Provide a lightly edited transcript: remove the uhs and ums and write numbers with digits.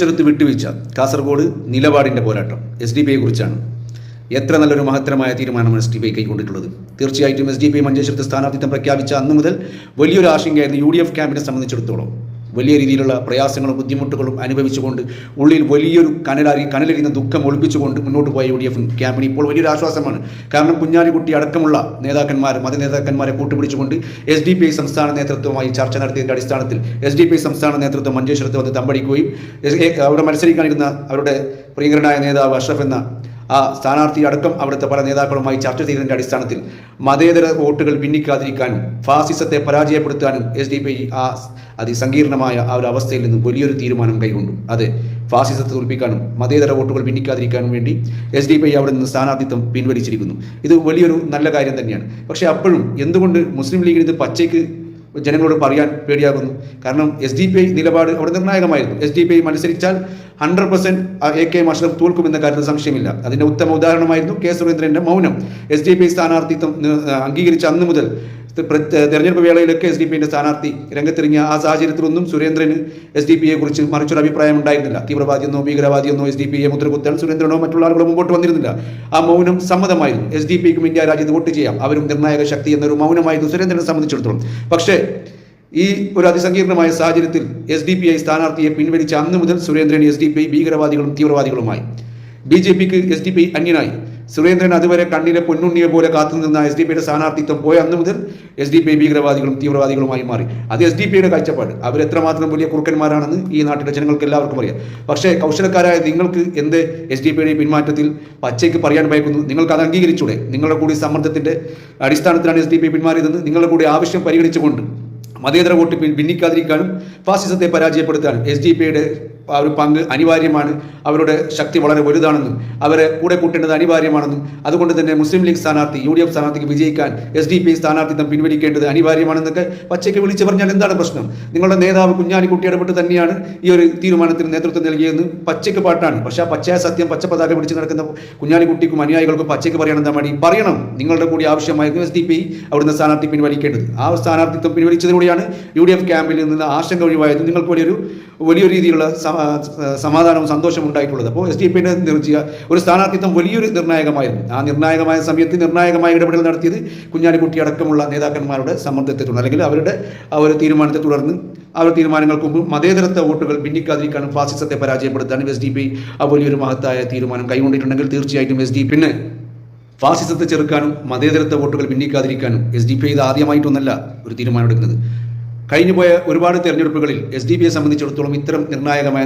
ചെറുത്ത് വിട്ടുവീഴ്ച കാസർഗോഡ് നിലപാടിൻ്റെ പോരാട്ടം SDP കുറിച്ചാണ്. എത്ര നല്ലൊരു മഹത്തരമായ തീരുമാനമാണ് SDP കൈക്കൊണ്ടിട്ടുള്ളത്. തീർച്ചയായിട്ടും SDP മഞ്ചേശ്വരത്ത് സ്ഥാനാർത്ഥിത്വം പ്രഖ്യാപിച്ച അന്നു മുതൽ വലിയൊരു ആശങ്കയായിരുന്നു UDF ക്യാമ്പിനെ സംബന്ധിച്ചിടത്തോളം. വലിയ രീതിയിലുള്ള പ്രയാസങ്ങളും ബുദ്ധിമുട്ടുകളും അനുഭവിച്ചുകൊണ്ട് ഉള്ളിൽ വലിയൊരു കനലരിയുന്ന ദുഃഖം ഒളിപ്പിച്ചുകൊണ്ട് മുന്നോട്ട് പോയ UDF ക്യാമ്പിന് ഇപ്പോൾ വലിയൊരു ആശ്വാസമാണ്. കാരണം കുഞ്ഞാലിക്കുട്ടി അടക്കമുള്ള മതനേതാക്കന്മാരെ കൂട്ടുപിടിച്ചുകൊണ്ട് SDP സംസ്ഥാന നേതൃത്വവുമായി ചർച്ച നടത്തിയതിൻ്റെ അടിസ്ഥാനത്തിൽ SDP സംസ്ഥാന നേതൃത്വം മഞ്ചേശ്വരത്ത് വന്ന് തമ്പടിക്കുകയും അവിടെ മത്സരിക്കാനിരുന്ന അവരുടെ പ്രിയങ്കരനായ നേതാവ് അഷ്റഫ് എന്ന ആ സ്ഥാനാർത്ഥി അടക്കം അവിടുത്തെ പല നേതാക്കളുമായി ചർച്ച ചെയ്തതിൻ്റെ അടിസ്ഥാനത്തിൽ മതേതര വോട്ടുകൾ ഭിന്നിക്കാതിരിക്കാനും ഫാസിസത്തെ പരാജയപ്പെടുത്താനും SDP അതിസങ്കീർണമായ ആ ഒരു അവസ്ഥയിൽ നിന്നും വലിയൊരു തീരുമാനം കൈക്കൊണ്ടു. അതെ, ഫാസിസത്തെ തോൽപ്പിക്കാനും മതേതര വോട്ടുകൾ ഭിന്നിക്കാതിരിക്കാനും വേണ്ടി SDP അവിടെ നിന്ന് സ്ഥാനാർത്ഥിത്വം പിൻവലിച്ചിരിക്കുന്നു. ഇത് വലിയൊരു നല്ല കാര്യം തന്നെയാണ്. പക്ഷേ അപ്പോഴും എന്തുകൊണ്ട് മുസ്ലിം ലീഗിന് ഇത് പച്ചയ്ക്ക് ജനങ്ങളോട് പറയാൻ പേടിയാകുന്നു? കാരണം SDP നിലപാട് അവിടെ നിർണായകമായിരുന്നു. SDP മത്സരിച്ചാൽ 100% AK അഷ്റഫ് തോൽക്കുമെന്ന കാര്യത്തിൽ സംശയമില്ല. അതിൻ്റെ ഉത്തമ ഉദാഹരണമായിരുന്നു K സുരേന്ദ്രൻ്റെ മൗനം. SDP സ്ഥാനാർത്ഥിത്വം അംഗീകരിച്ച അന്ന് മുതൽ തെരഞ്ഞെടുപ്പ് വേളയിലൊക്കെ SDP സ്ഥാനാർത്ഥി രംഗത്തിറങ്ങിയ ആ സാഹചര്യത്തിലൊന്നും സുരേന്ദ്രന് SDP കുറിച്ച് മറിച്ചൊരു അഭിപ്രായം ഉണ്ടായിരുന്നില്ല. തീവ്രവാദിയെന്നോ ഭീകരവാദിയെന്നോ SDP മുദ്രകുത്താൻ സുരേന്ദ്രനോ മറ്റുള്ള ആളുകളോ മുമ്പോട്ട് വന്നിരുന്നില്ല. ആ മൗനം സമ്മതമായിരുന്നു. SDP ഇന്ത്യ രാജ്യത്ത് വോട്ട് ചെയ്യാം, അവരും നിർണായക ശക്തി എന്നൊരു മൗനമായിരുന്നു സുരേന്ദ്രനെ സംബന്ധിച്ചിടത്തോളം. പക്ഷേ ഈ ഒരു അതിസങ്കീർണമായ സാഹചര്യത്തിൽ SDP സ്ഥാനാർത്ഥിയെ പിൻവലിച്ച അന്ന് മുതൽ സുരേന്ദ്രൻ SDP ഭീകരവാദികളും തീവ്രവാദികളുമായി. BJPക്ക് SDP അന്യനായി. സുരേന്ദ്രൻ അതുവരെ കണ്ണിലെ പൊന്നുണ്ണിയെ പോലെ കാത്തുനിന്ന SDP സ്ഥാനാർത്ഥിത്വം പോയ അന്ന് മുതൽ SDP ഭീകരവാദികളും തീവ്രവാദികളുമായി മാറി. അത് SDP കാഴ്ചപ്പാട്. അവരെത്രമാത്രം വലിയ കുറുക്കന്മാരാണെന്ന് ഈ നാട്ടിലെ ജനങ്ങൾക്ക് എല്ലാവർക്കും അറിയാം. പക്ഷേ കൗശലക്കാരായ നിങ്ങൾക്ക് എന്ത് SDP പിന്മാറ്റത്തിൽ പച്ചയ്ക്ക് പറയാൻ ഭയക്കുന്നു? നിങ്ങൾക്ക് അത് അംഗീകരിച്ചൂടെ? നിങ്ങളുടെ കൂടി സമ്മർദ്ദത്തിന്റെ അടിസ്ഥാനത്തിലാണ് SDP പിന്മാറിയതെന്ന് നിങ്ങളുടെ കൂടി ആവശ്യം പരിഗണിച്ചുകൊണ്ട് മതേതര വോട്ട് ഭിന്നിക്കാതിരിക്കാനും ഫാസിസത്തെ പരാജയപ്പെടുത്താനും SDP ആ ഒരു പങ്ക് അനിവാര്യമാണ്. അവരുടെ ശക്തി വളരെ വലുതാണെന്നും അവരെ കൂടെ കൂട്ടേണ്ടത് അനിവാര്യമാണെന്നും അതുകൊണ്ട് തന്നെ മുസ്ലിം ലീഗ് സ്ഥാനാർത്ഥി UDF സ്ഥാനാർത്ഥിക്ക് വിജയിക്കാൻ SDP സ്ഥാനാർത്ഥിത്വം പിൻവലിക്കേണ്ടത് അനിവാര്യമാണെന്നൊക്കെ പച്ചയ്ക്ക് വിളിച്ചു പറഞ്ഞാൽ എന്താണ് പ്രശ്നം? നിങ്ങളുടെ നേതാവ് കുഞ്ഞാലിക്കുട്ടി ഇടപെട്ട് തന്നെയാണ് ഈ ഒരു തീരുമാനത്തിന് നേതൃത്വം നൽകിയതെന്ന് പച്ചയ്ക്ക് പാട്ടാണ്. പക്ഷേ ആ പച്ചയായ സത്യം പച്ചപ്പതാക പിടിച്ച് നടക്കുന്ന കുഞ്ഞാലിക്കുട്ടിക്കും അനുയായികൾക്കും പച്ചയ്ക്ക് പറയാൻ എന്താ മടി? പറയണം. നിങ്ങളുടെ കൂടി ആവശ്യമായിരുന്നു SDP അവിടുന്ന് സ്ഥാനാർത്ഥി പിൻവലിക്കേണ്ടത്. ആ സ്ഥാനാർത്ഥിത്വം പിൻവലിച്ചതിലൂടെയാണ് UDF ക്യാമ്പിൽ നിന്ന് ആശങ്ക ഒഴിവായത്. നിങ്ങൾക്ക് വലിയൊരു രീതിയിലുള്ള സമാധാനവും സന്തോഷവും ഉണ്ടായിട്ടുള്ളത്. അപ്പോൾ SDP നിർജ്ജീവ ഒരു സ്ഥാനാർത്ഥിത്വം വലിയൊരു നിർണായകമായിരുന്നു. ആ നിർണായകമായ സമയത്ത് നിർണായകമായ ഇടപെടൽ നടത്തിയത് കുഞ്ഞാലിക്കുട്ടി അടക്കമുള്ള നേതാക്കന്മാരുടെ സമ്മർദ്ദത്തെ തുടർന്ന് അല്ലെങ്കിൽ അവരുടെ ആ ഒരു തീരുമാനത്തെ തുടർന്ന് അവർ തീരുമാനങ്ങൾക്ക് മുമ്പ് മതേതരത്വ വോട്ടുകൾ ഭിന്നിക്കാതിരിക്കാനും ഫാസിസത്തെ പരാജയപ്പെടുത്താനും SDP ആ വലിയൊരു മഹത്തായ തീരുമാനം കൈകൊണ്ടിട്ടുണ്ടെങ്കിൽ തീർച്ചയായിട്ടും SDP ഫാസിസത്തെ ചെറുക്കാനും മതേതരത്വ വോട്ടുകൾ ഭിന്നിക്കാതിരിക്കാനും SDP ഇത് ആദ്യമായിട്ടൊന്നല്ല ഒരു തീരുമാനം എടുക്കുന്നത്. കഴിഞ്ഞുപോയ ഒരുപാട് തെരഞ്ഞെടുപ്പുകളിൽ SDP സംബന്ധിച്ചിടത്തോളം ഇത്തരം നിർണായകമായ